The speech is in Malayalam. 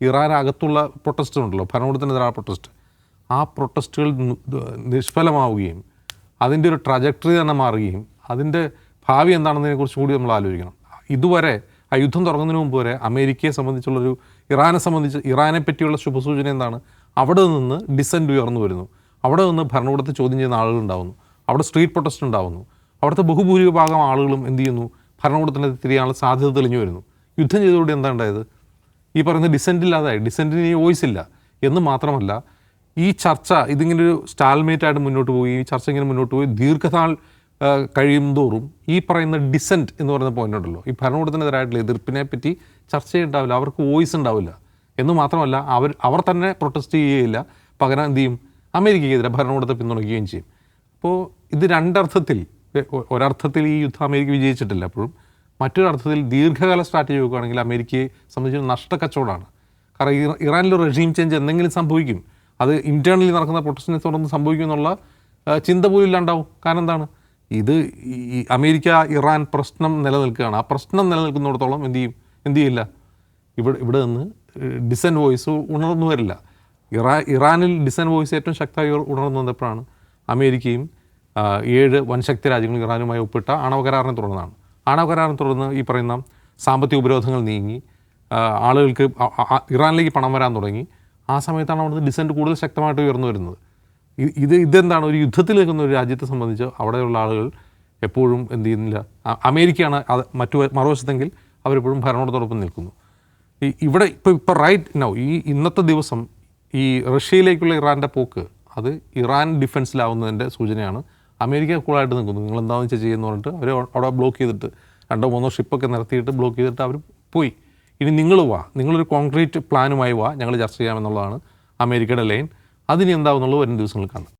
ഇറാനകത്തുള്ള പ്രൊട്ടസ്റ്റ് ഉണ്ടല്ലോ, ഭരണകൂടത്തിനെതിരായ പ്രൊട്ടസ്റ്റ്, ആ പ്രൊട്ടസ്റ്റുകൾ നിഷ്ഫലമാവുകയും അതിൻ്റെ ഒരു ട്രജക്ടറി തന്നെ മാറുകയും അതിൻ്റെ ഭാവി എന്താണെന്നതിനെക്കുറിച്ച് കൂടി നമ്മൾ ആലോചിക്കണം. ഇതുവരെ ആ യുദ്ധം തുടങ്ങുന്നതിന് മുമ്പ് വരെ അമേരിക്കയെ സംബന്ധിച്ചുള്ളൊരു ഇറാനെ പറ്റിയുള്ള ശുഭസൂചന എന്താണ്? അവിടെ നിന്ന് ഡിസെൻറ്റ് ഉയർന്നു വരുന്നു, അവിടെ നിന്ന് ഭരണകൂടത്തെ ചോദ്യം ചെയ്യുന്ന ആളുകൾ ഉണ്ടാകുന്നു, അവിടെ സ്ട്രീറ്റ് പ്രൊട്ടസ്റ്റ് ഉണ്ടാകുന്നു, അവിടുത്തെ ബഹുഭൂരിഭാഗം ആളുകളും എന്ത് ചെയ്യുന്നു? ഭരണകൂടത്തിൻ്റെ തിരിയാനുള്ള സാധ്യത തെളിഞ്ഞു വരുന്നു. യുദ്ധം ചെയ്തതോടെ എന്താ ഉണ്ടായത്? ഈ പറയുന്ന ഡിസെൻറ്റ് ഇല്ലാതായി, ഡിസെൻറ്റിന് ഈ വോയിസ് ഇല്ല എന്ന് മാത്രമല്ല, ഈ ചർച്ച ഇതിങ്ങനെ ഒരു സ്റ്റാൽമേറ്റായിട്ട് മുന്നോട്ട് പോയി, ഈ ചർച്ച ഇങ്ങനെ മുന്നോട്ട് പോയി ദീർഘനാൾ കഴിയും തോറും ഈ പറയുന്ന ഡിസെൻറ്റ് എന്ന് പറയുന്ന പോയിൻ്റ് ഉണ്ടല്ലോ, ഈ ഭരണകൂടത്തിനെതിരായിട്ടുള്ള എതിർപ്പിനെ പറ്റി ചർച്ച ഉണ്ടാവില്ല, അവർക്ക് വോയിസ് ഉണ്ടാവില്ല എന്ന് മാത്രമല്ല അവർ തന്നെ പ്രൊട്ടസ്റ്റ് ചെയ്യുകയില്ല, പകരം എന്ത് ചെയ്യും? അമേരിക്കയ്ക്കെതിരെ ഭരണകൂടത്തെ പിന്തുണയ്ക്കുകയും ചെയ്യും. അപ്പോൾ ഇത് രണ്ടർത്ഥത്തിൽ, ഒരർത്ഥത്തിൽ ഈ യുദ്ധം അമേരിക്ക വിജയിച്ചിട്ടില്ല അപ്പോഴും, മറ്റൊരർത്ഥത്തിൽ ദീർഘകാല സ്ട്രാറ്റജി നോക്കുകയാണെങ്കിൽ അമേരിക്കയെ സംബന്ധിച്ച് നഷ്ടക്കച്ചവടമാണ്. കാരണം ഇറാനിൽ റെജീം ചേഞ്ച് എന്തെങ്കിലും സംഭവിക്കും, അത് ഇൻറ്റേർണലി നടക്കുന്ന പ്രൊട്ടസ്റ്റിനെ തുടർന്ന് സംഭവിക്കും എന്നുള്ള ചിന്ത പോലും ഇല്ലാണ്ടാവും. കാരണം എന്താണ്? ഇത് ഈ അമേരിക്ക ഇറാൻ പ്രശ്നം നിലനിൽക്കുകയാണ്. ആ പ്രശ്നം നിലനിൽക്കുന്നിടത്തോളം എന്ത് ചെയ്യില്ല, ഇവിടെ നിന്ന് ഡിസെൻറ്റ് വോയിസ് ഉണർന്നു വരില്ല. ഇറാനിൽ ഡിസെൻറ്റ് വോയിസ് ഏറ്റവും ശക്തമായി ഉണർന്നു വന്നപ്പോഴാണ് അമേരിക്കയും 7 വൻശക്തി രാജ്യങ്ങൾ ഇറാനുമായി ഒപ്പിട്ട ആണവ കരാറിനെ തുടർന്നാണ്. ആണവ കരാറിനെ തുടർന്ന് ഈ പറയുന്ന സാമ്പത്തിക ഉപരോധങ്ങൾ നീങ്ങി, ആളുകൾക്ക് ഇറാനിലേക്ക് പണം വരാൻ തുടങ്ങി. ആ സമയത്താണ് അവിടുന്ന് ഡിസെൻറ്റ് കൂടുതൽ ശക്തമായിട്ട് ഉയർന്നു വരുന്നത്. ഇതെന്താണ്? ഒരു യുദ്ധത്തിൽ നിൽക്കുന്ന ഒരു രാജ്യത്തെ സംബന്ധിച്ച് അവിടെയുള്ള ആളുകൾ എപ്പോഴും എന്ത് ചെയ്യുന്നില്ല, അമേരിക്കയാണ് അത് മറുവശത്തെങ്കിൽ അവരെപ്പോഴും ഭരണകൂടത്തോടൊപ്പം നിൽക്കുന്നു. ഇവിടെ ഇപ്പോൾ റൈറ്റ് നൗ ഇന്നത്തെ ദിവസം ഈ റഷ്യയിലേക്കുള്ള ഇറാൻ്റെ പോക്ക് അത് ഇറാൻ ഡിഫൻസിലാവുന്നതിൻ്റെ സൂചനയാണ്. അമേരിക്ക കൂളായിട്ട് നിൽക്കുന്നു, നിങ്ങൾ എന്താണെന്ന് വെച്ചാൽ ചെയ്യുമെന്ന് പറഞ്ഞിട്ട് അവർ അവിടെ ബ്ലോക്ക് ചെയ്തിട്ട് 2-3 ഷിപ്പൊക്കെ നിർത്തിയിട്ട് ബ്ലോക്ക് ചെയ്തിട്ട് അവർ പോയി. ഇനി നിങ്ങൾ വാ, നിങ്ങളൊരു കോൺക്രീറ്റ് പ്ലാനുമായി വാ, ഞങ്ങൾ ചർച്ച ചെയ്യാമെന്നുള്ളതാണ് അമേരിക്കയുടെ ലൈൻ. അതിന് എന്താവുന്നുള്ളത് വരും ദിവസങ്ങളിൽ കാണാം.